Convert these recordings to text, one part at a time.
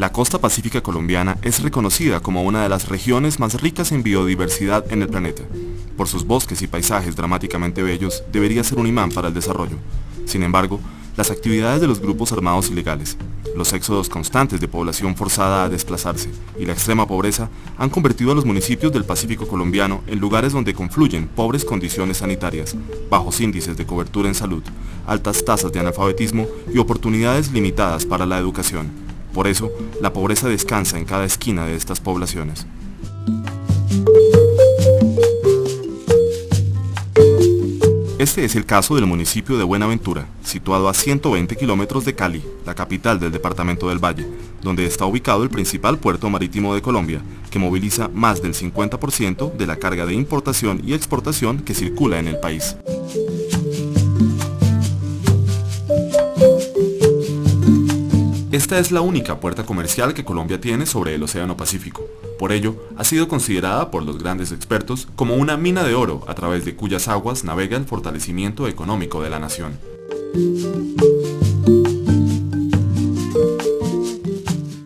La costa pacífica colombiana es reconocida como una de las regiones más ricas en biodiversidad en el planeta. Por sus bosques y paisajes dramáticamente bellos, debería ser un imán para el desarrollo. Sin embargo, las actividades de los grupos armados ilegales, los éxodos constantes de población forzada a desplazarse y la extrema pobreza han convertido a los municipios del Pacífico colombiano en lugares donde confluyen pobres condiciones sanitarias, bajos índices de cobertura en salud, altas tasas de analfabetismo y oportunidades limitadas para la educación. Por eso, la pobreza descansa en cada esquina de estas poblaciones. Este es el caso del municipio de Buenaventura, situado a 120 kilómetros de Cali, la capital del departamento del Valle, donde está ubicado el principal puerto marítimo de Colombia, que moviliza más del 50% de la carga de importación y exportación que circula en el país. Esta es la única puerta comercial que Colombia tiene sobre el Océano Pacífico. Por ello, ha sido considerada por los grandes expertos como una mina de oro a través de cuyas aguas navega el fortalecimiento económico de la nación.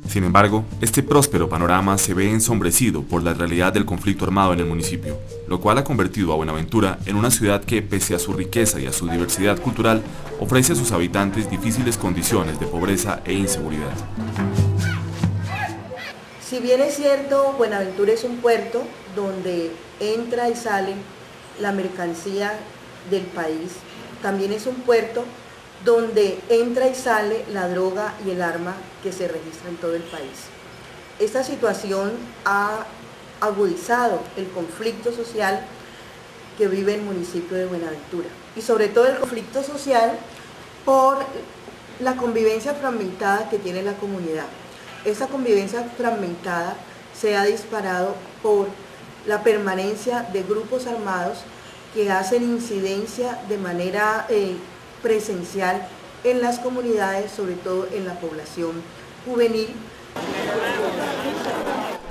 Sin embargo, este próspero panorama se ve ensombrecido por la realidad del conflicto armado en el municipio, lo cual ha convertido a Buenaventura en una ciudad que, pese a su riqueza y a su diversidad cultural, ofrece a sus habitantes difíciles condiciones de pobreza e inseguridad. Si bien es cierto, Buenaventura es un puerto donde entra y sale la mercancía del país, también es un puerto donde entra y sale la droga y el arma que se registra en todo el país. Esta situación ha agudizado el conflicto social que vive el municipio de Buenaventura y sobre todo el conflicto social por la convivencia fragmentada que tiene la comunidad. Esa convivencia fragmentada se ha disparado por la permanencia de grupos armados que hacen incidencia de manera presencial en las comunidades, sobre todo en la población juvenil.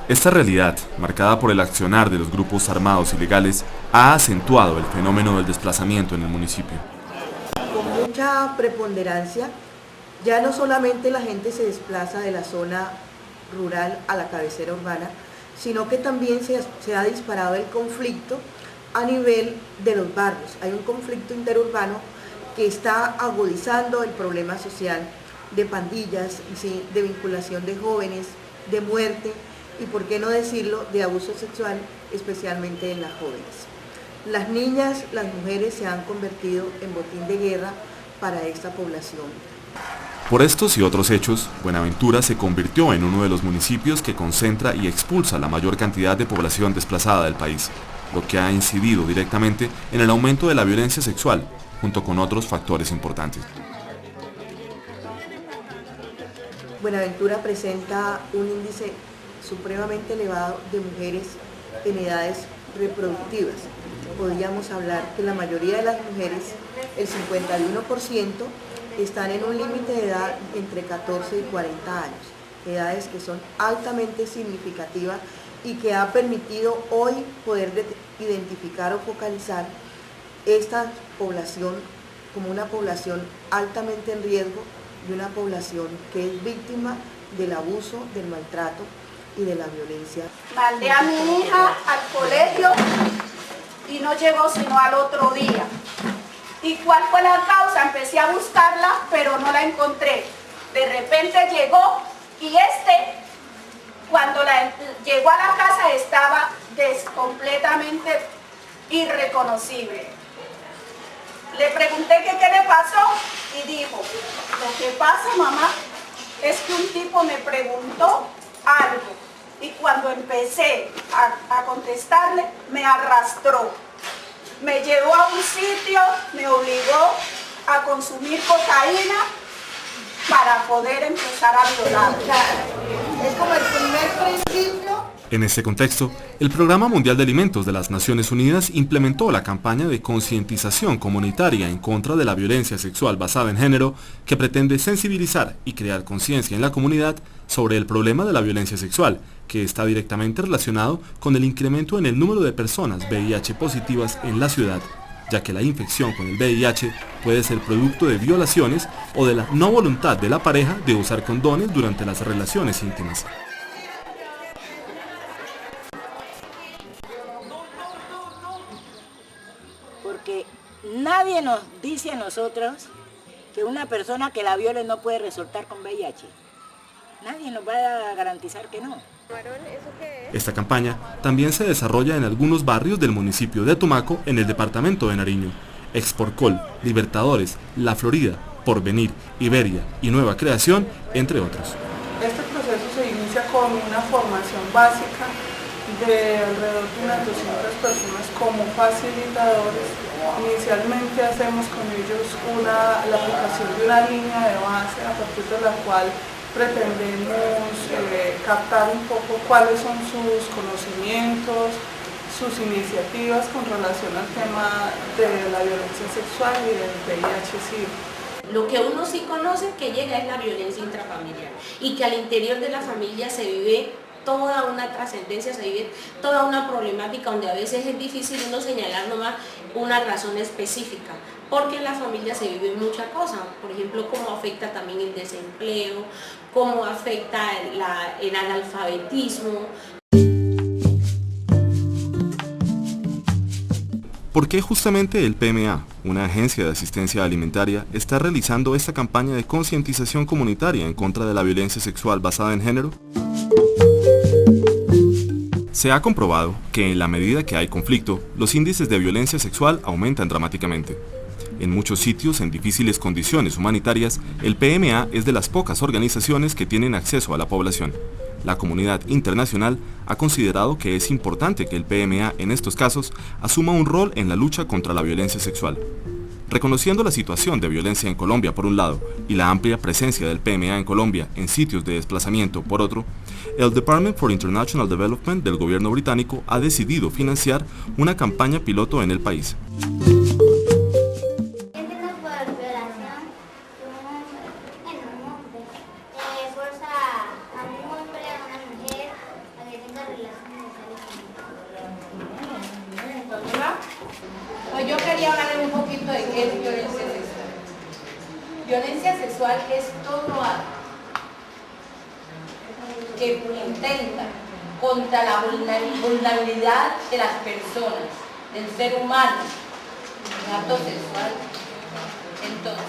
Esta realidad, marcada por el accionar de los grupos armados ilegales, ha acentuado el fenómeno del desplazamiento en el municipio. Con mucha preponderancia, ya no solamente la gente se desplaza de la zona rural a la cabecera urbana, sino que también se ha disparado el conflicto a nivel de los barrios. Hay un conflicto interurbano que está agudizando el problema social de pandillas, ¿sí?, de vinculación de jóvenes, de muerte y, por qué no decirlo, de abuso sexual, especialmente en las jóvenes. Las niñas, las mujeres se han convertido en botín de guerra para esta población. Por estos y otros hechos, Buenaventura se convirtió en uno de los municipios que concentra y expulsa la mayor cantidad de población desplazada del país, lo que ha incidido directamente en el aumento de la violencia sexual, junto con otros factores importantes. Buenaventura presenta un índice supremamente elevado de mujeres en edades reproductivas. Podríamos hablar que la mayoría de las mujeres, el 51%, están en un límite de edad entre 14 y 40 años, edades que son altamente significativas y que ha permitido hoy poder identificar o focalizar esta población como una población altamente en riesgo y una población que es víctima del abuso, del maltrato y de la violencia. Mandé a mi hija al colegio y no llegó sino al otro día. ¿Y cuál fue la causa? Empecé a buscarla, pero no la encontré. De repente llegó y cuando llegó a la casa, estaba completamente irreconocible. Le pregunté qué le pasó y dijo, lo que pasa, mamá, es que un tipo me preguntó algo y cuando empecé a contestarle, me arrastró. Me llevó a un sitio, me obligó a consumir cocaína para poder empezar a violar. Es como el primer principio. En este contexto, el Programa Mundial de Alimentos de las Naciones Unidas implementó la campaña de concientización comunitaria en contra de la violencia sexual basada en género, que pretende sensibilizar y crear conciencia en la comunidad sobre el problema de la violencia sexual, que está directamente relacionado con el incremento en el número de personas VIH positivas en la ciudad, ya que la infección con el VIH puede ser producto de violaciones o de la no voluntad de la pareja de usar condones durante las relaciones íntimas. Porque nadie nos dice a nosotros que una persona que la viole no puede resultar con VIH. Nadie nos va a garantizar que no. Esta campaña también se desarrolla en algunos barrios del municipio de Tumaco, en el departamento de Nariño. Exporcol, Libertadores, La Florida, Porvenir, Iberia y Nueva Creación, entre otros. Este proceso se inicia con una formación básica de alrededor de unas 200 personas como facilitadores. Inicialmente hacemos con ellos la aplicación de una línea de base a partir de la cual pretendemos captar un poco cuáles son sus conocimientos, sus iniciativas con relación al tema de la violencia sexual y del VIH-Sida. Lo que uno sí conoce que llega es la violencia intrafamiliar y que al interior de la familia se vive toda una trascendencia, se vive toda una problemática donde a veces es difícil uno señalar nomás una razón específica, porque en la familia se vive mucha cosa, por ejemplo, cómo afecta también el desempleo, cómo afecta el analfabetismo. ¿Por qué justamente el PMA, una agencia de asistencia alimentaria, está realizando esta campaña de concientización comunitaria en contra de la violencia sexual basada en género? Se ha comprobado que en la medida que hay conflicto, los índices de violencia sexual aumentan dramáticamente. En muchos sitios en difíciles condiciones humanitarias, el PMA es de las pocas organizaciones que tienen acceso a la población. La comunidad internacional ha considerado que es importante que el PMA en estos casos asuma un rol en la lucha contra la violencia sexual. Reconociendo la situación de violencia en Colombia por un lado y la amplia presencia del PMA en Colombia en sitios de desplazamiento por otro, el Department for International Development del gobierno británico ha decidido financiar una campaña piloto en el país. Yo quería hablarles un poquito de qué es violencia sexual. Violencia sexual es todo acto que intenta contra la vulnerabilidad de las personas, del ser humano, el acto sexual. Entonces,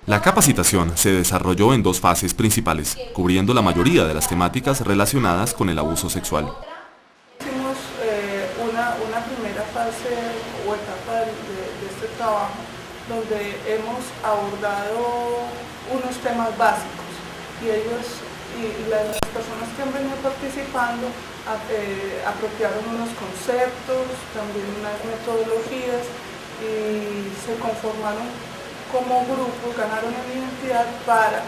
la capacitación se desarrolló en dos fases principales, cubriendo la mayoría de las temáticas relacionadas con el abuso sexual. Hicimos una primera fase o etapa de este trabajo donde hemos abordado unos temas básicos y las personas que han venido participando apropiaron unos conceptos, también unas metodologías y se conformaron como grupos, ganaron en identidad para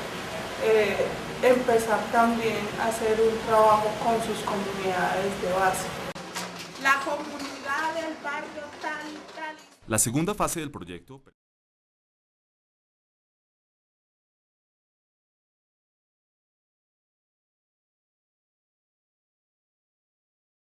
empezar también a hacer un trabajo con sus comunidades de base. La comunidad del barrio tal. La segunda fase del proyecto